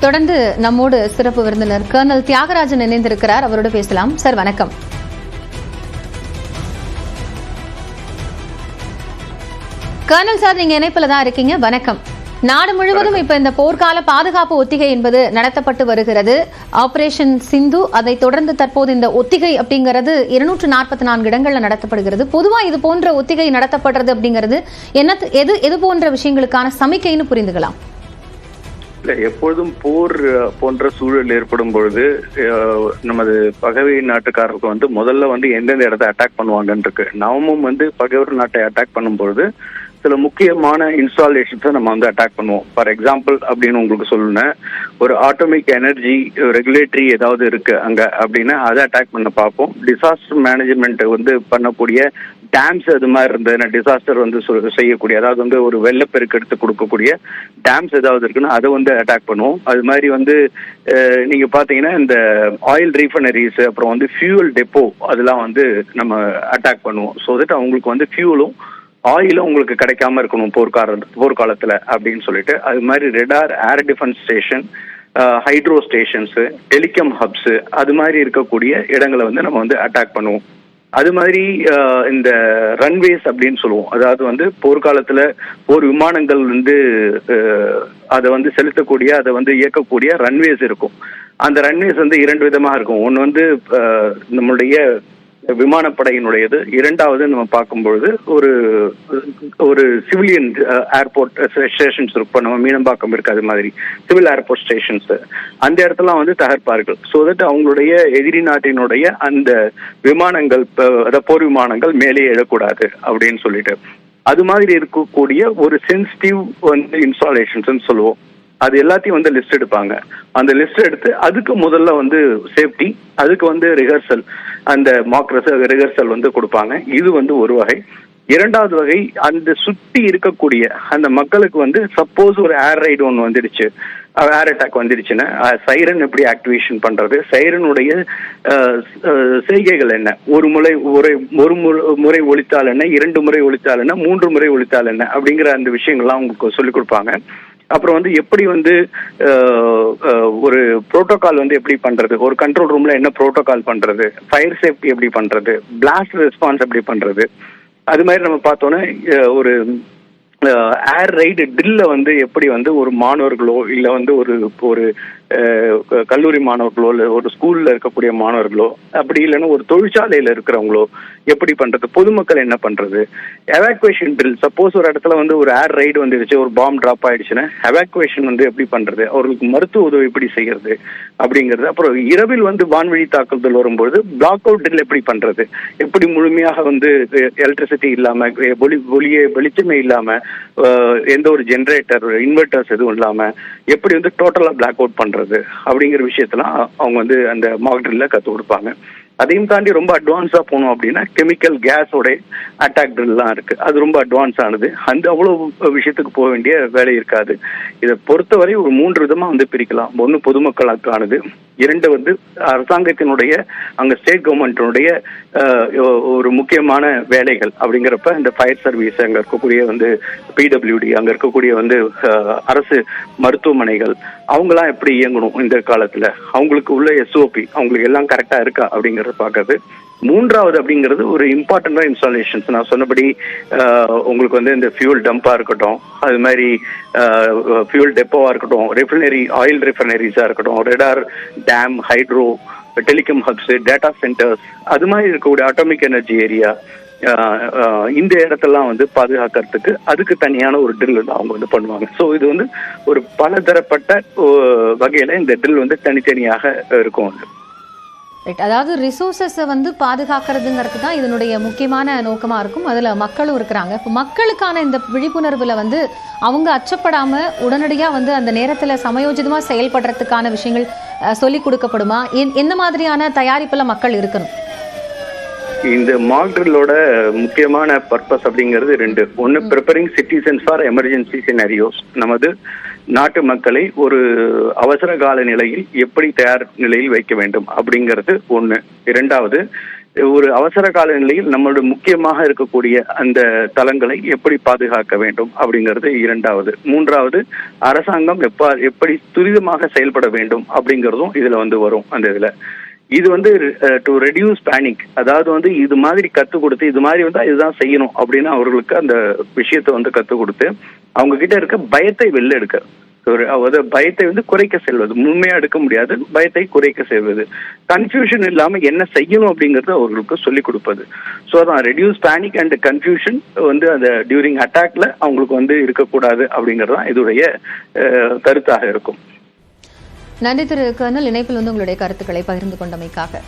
தொடர்ந்து நம்மோடு சிறப்பு விருந்தினர் கர்னல் தியாகராஜன் இணைந்திருக்கிறார். அவரோடு பேசலாம். சார் வணக்கம். கர்னல் சார், நீங்க இணைப்புல தான் இருக்கீங்க. வணக்கம். நாடு முழுவதும் இப்ப இந்த போர்க்கால பாதுகாப்பு ஒத்திகை என்பது நடத்தப்பட்டு வருகிறது. ஆபரேஷன் சிந்து, அதை தொடர்ந்து தற்போது இந்த ஒத்திகை அப்படிங்கிறது 244 இடங்கள்ல நடத்தப்படுகிறது. பொதுவா இது போன்ற ஒத்திகை நடத்தப்படுறது அப்படிங்கிறது எது போன்ற விஷயங்களுக்கான சமிக்கைன்னு புரிந்துக்கலாம்? இல்ல, எப்பொழுதும் போர் போன்ற சூழல் ஏற்படும் பொழுது நமது பகைவை நாட்டுக்காரர்களுக்கு முதல்ல எந்தெந்த இடத்தை அட்டாக் பண்ணுவாங்கன்னு இருக்கு. நாமும் பகைவர் நாட்டை அட்டாக் பண்ணும்பொழுது சில முக்கியமான இன்ஸ்டாலேஷன்ஸை நம்ம அட்டாக் பண்ணுவோம். ஃபார் எக்ஸாம்பிள் அப்படின்னு உங்களுக்கு சொல்லணும், ஒரு ஆட்டோமிக் எனர்ஜி ரெகுலேட்டரி ஏதாவது இருக்கு அங்க அப்படின்னா அதை அட்டாக் பண்ண பார்ப்போம். டிசாஸ்டர் மேனேஜ்மெண்ட் பண்ணக்கூடிய டேம்ஸ் அது மாதிரி இருந்ததுன்னா டிசாஸ்டர் செய்யக்கூடிய, அதாவது ஒரு வெள்ளப்பெருக்கு எடுத்து கொடுக்கக்கூடிய டேம்ஸ் ஏதாவது இருக்குன்னா அதை அட்டாக் பண்ணுவோம். அது மாதிரி நீங்க பாத்தீங்கன்னா இந்த ஆயில் ரீஃபைனரிஸ், அப்புறம் ஃபியூவல் டெப்போ, அதெல்லாம் நம்ம அட்டாக் பண்ணுவோம். ஸோ தட் அவங்களுக்கு ஃபியூலும் ஆயிலும் உங்களுக்கு கிடைக்காம இருக்கணும் போர்க்காலத்துல அப்படின்னு சொல்லிட்டு. அது மாதிரி radar, air defence station, hydro stations, telecom hubs, அது மாதிரி இருக்கக்கூடிய இடங்களை நம்ம அட்டாக் பண்ணுவோம். அது மாதிரி இந்த ரன்வேஸ் அப்படின்னு சொல்லுவோம். அதாவது போர்க்காலத்துல போர் விமானங்கள் அதை செலுத்தக்கூடிய, அதை இயக்கக்கூடிய ரன்வேஸ் இருக்கும். அந்த ரன்வேஸ் 2 விதமாக இருக்கும். ஒன்று நம்மளுடைய விமானப்படையினுடையது, இரண்டாவது நம்ம பார்க்கும்பொழுது ஒரு சிவிலியன் ஏர்போர்ட் ஸ்டேஷன்ஸ் இருக்கும். நம்ம மீனம்பாக்கம் இருக்கு, அது மாதிரி சிவில் ஏர்போர்ட் ஸ்டேஷன்ஸ், அந்த இடத்துல தகர்ப்பார்கள். ஸோ தட் அவங்களுடைய எதிரி நாட்டினுடைய அந்த விமானங்கள், போர் விமானங்கள் மேலே எழக்கூடாது அப்படின்னு சொல்லிட்டு. அது மாதிரி இருக்கக்கூடிய ஒரு சென்சிட்டிவ் இன்ஸ்டாலேஷன்ஸ் சொல்லுவோம். அது எல்லாத்தையும் லிஸ்ட் எடுப்பாங்க. அந்த லிஸ்ட் எடுத்து அதுக்கு முதல்ல சேஃப்டி, அதுக்கு ரிஹர்சல், அந்த மாக் ரிஹர்சல் கொடுப்பாங்க. இது ஒரு வகை. இரண்டாவது வகை, அந்த சுற்றி இருக்கக்கூடிய அந்த மக்களுக்கு சப்போஸ் ஒரு ஏர் ரைடு ஒன்று வந்துடுச்சு, ஏர் அட்டாக் வந்துடுச்சுன்னா சைரன் எப்படி ஆக்டிவேஷன் பண்றது, சைரனுடைய செய்கைகள் என்ன, ஒரு முறை ஒலித்தால் என்ன, 2 முறை ஒலித்தால் என்ன, 3 முறை ஒலித்தால் என்ன அப்படிங்கிற அந்த விஷயங்கள்லாம் உங்களுக்கு சொல்லிக் கொடுப்பாங்க. அப்புறம் எப்படி ஒரு புரோட்டோகால் எப்படி பண்றது, ஒரு கண்ட்ரோல் ரூம்ல என்ன புரோட்டோகால் பண்றது, ஃபயர் சேஃப்டி எப்படி பண்றது, பிளாஸ்ட் ரெஸ்பான்ஸ் எப்படி பண்றது. அது மாதிரி நம்ம பார்த்தோன்னா ஒரு ஏர் ரைடு ட்ரில்ல எப்படி ஒரு மாணவர்களோ இல்ல ஒரு கல்லூரி மாணவர்களோ இல்ல ஒரு ஸ்கூல்ல இருக்கக்கூடிய மாணவர்களோ, அப்படி இல்லைன்னா ஒரு தொழிற்சாலையில இருக்கிறவங்களோ எப்படி பண்றது, பொதுமக்கள் என்ன பண்றது, எவாக்குவேஷன் ட்ரில். சப்போஸ் ஒரு இடத்துல ஒரு ஏர் ரைடு வந்துருச்சு, ஒரு பாம்பு டிராப் ஆயிடுச்சுன்னா எவாக்குவேஷன் எப்படி பண்றது, அவர்களுக்கு மருத்துவ உதவி எப்படி செய்யறது அப்படிங்கிறது. அப்புறம் இரவில் வான்வழி தாக்குதல் வரும்போது பிளாக் அவுட் ட்ரில் எப்படி பண்றது, எப்படி முழுமையாக எலக்ட்ரிசிட்டி இல்லாம, வெளிச்சமே இல்லாம, எந்த ஒரு ஜெனரேட்டர், இன்வெர்டர்ஸ் எதுவும் இல்லாம எப்படி டோட்டலா பிளாக் அவுட் பண்றது அப்படிங்கிற விஷயத்தெல்லாம் அவங்க அந்த மாக் ட்ரில்ல கற்றுக் கொடுப்பாங்க. அதையும் தாண்டி ரொம்ப அட்வான்ஸா போனோம் அப்படின்னா கெமிக்கல் கேஸோட அட்டாக் ட்ரில்லாம் இருக்கு. அது ரொம்ப அட்வான்ஸ் ஆனது. அவ்வளவு விஷயத்துக்கு போக வேண்டிய வேலை இருக்காது. இதை பொறுத்தவரை ஒரு 3 விதமா பிரிக்கலாம். 1 பொதுமக்களுக்கானது, 2 அரசாங்கத்தினுடைய, அங்க ஸ்டேட் கவர்மெண்டினுடைய ஒரு முக்கியமான வேலைகள் அப்படிங்கிறப்ப இந்த ஃபயர் சர்வீஸ், அங்க இருக்கக்கூடிய பிடபிள்யூடி, அங்க இருக்கக்கூடிய அரசு மருத்துவமனைகள், அவங்கெல்லாம் எப்படி இயங்கணும் இந்த காலத்துல, அவங்களுக்கு உள்ள எஸ்ஓபி அவங்களுக்கு எல்லாம் கரெக்டா இருக்கா அப்படிங்கறத பாக்குறது. 3வது அப்படிங்கிறது ஒரு இம்பார்ட்டன்டான இன்ஸ்டாலேஷன்ஸ். நான் சொன்னபடி உங்களுக்கு இந்த ஃபியூல் டம்பா இருக்கட்டும், அது மாதிரி ஃபியூல் டெப்போவா இருக்கட்டும், ஆயில் ரிஃபைனரிஸா இருக்கட்டும், radar, dam, hydro, telecom hubs, data centres, அது மாதிரி இருக்கக்கூடிய ஆட்டோமிக் எனர்ஜி ஏரியா, இந்த இடத்தெல்லாம் பாதுகாக்கிறதுக்கு அதுக்கு தனியான ஒரு ட்ரில் அவங்க பண்ணுவாங்க. ஸோ இது ஒரு பலதரப்பட்ட வகையில இந்த ட்ரில் தனித்தனியாக இருக்கும். அதாவது ரிசோர்சஸை பாதுகாக்கிறதுங்கிறது தான் இதனுடைய முக்கியமான நோக்கமா இருக்கும். அதுல மக்களும் இருக்கிறாங்க. இப்போ மக்களுக்கான இந்த விழிப்புணர்வுல அவங்க அச்சப்படாம உடனடியா அந்த நேரத்துல சமயோஜிதமா செயல்படுறதுக்கான விஷயங்கள் சொல்லிக் கொடுக்கப்படுமா? என்ன மாதிரியான தயாரிப்புல மக்கள் இருக்கணும்? இந்த மாக் ட்ரில்லோட முக்கியமான பர்பஸ் அப்படிங்கிறது 2. 1, preparing citizens for emergency scenarios. நமது நாட்டு மக்களை ஒரு அவசர கால நிலையில் எப்படி தயார் நிலையில் வைக்க வேண்டும் அப்படிங்கிறது 1. 2வது, ஒரு அவசர கால நிலையில் நம்மளுடைய முக்கியமாக இருக்கக்கூடிய அந்த தளங்களை எப்படி பாதுகாக்க வேண்டும் அப்படிங்கிறது இரண்டாவது. மூன்றாவது, அரசாங்கம் எப்படி துரிதமாக செயல்பட வேண்டும் அப்படிங்கிறதும் இதுல வரும். அந்த இதுல இது டு ரெடியூஸ் பேனிக், அதாவது இது மாதிரி கற்றுக் கொடுத்து இது மாதிரி இதுதான் செய்யணும் அப்படின்னு அவர்களுக்கு அந்த விஷயத்தை கற்றுக் கொடுத்து அவங்க கிட்ட இருக்க பயத்தை வெளில எடுக்க, பயத்தை குறைக்க செல்வது, முழுமையா எடுக்க முடியாது, பயத்தை குறைக்க செய்வது, கன்ஃபியூஷன் இல்லாம என்ன செய்யணும் அப்படிங்கறது அவர்களுக்கு சொல்லிக் கொடுப்பது. ஸோ அதான் ரெடியூஸ் பேனிக் அண்ட் கன்ஃபியூஷன் அந்த டியூரிங் அட்டாக்ல அவங்களுக்கு இருக்கக்கூடாது அப்படிங்கிறது தான் இதுடைய கருத்தாக இருக்கும். நன்றி திரு கர்னல், இணைப்பில் உங்களுடைய கருத்துக்களை பகிர்ந்து கொண்டமைக்காக.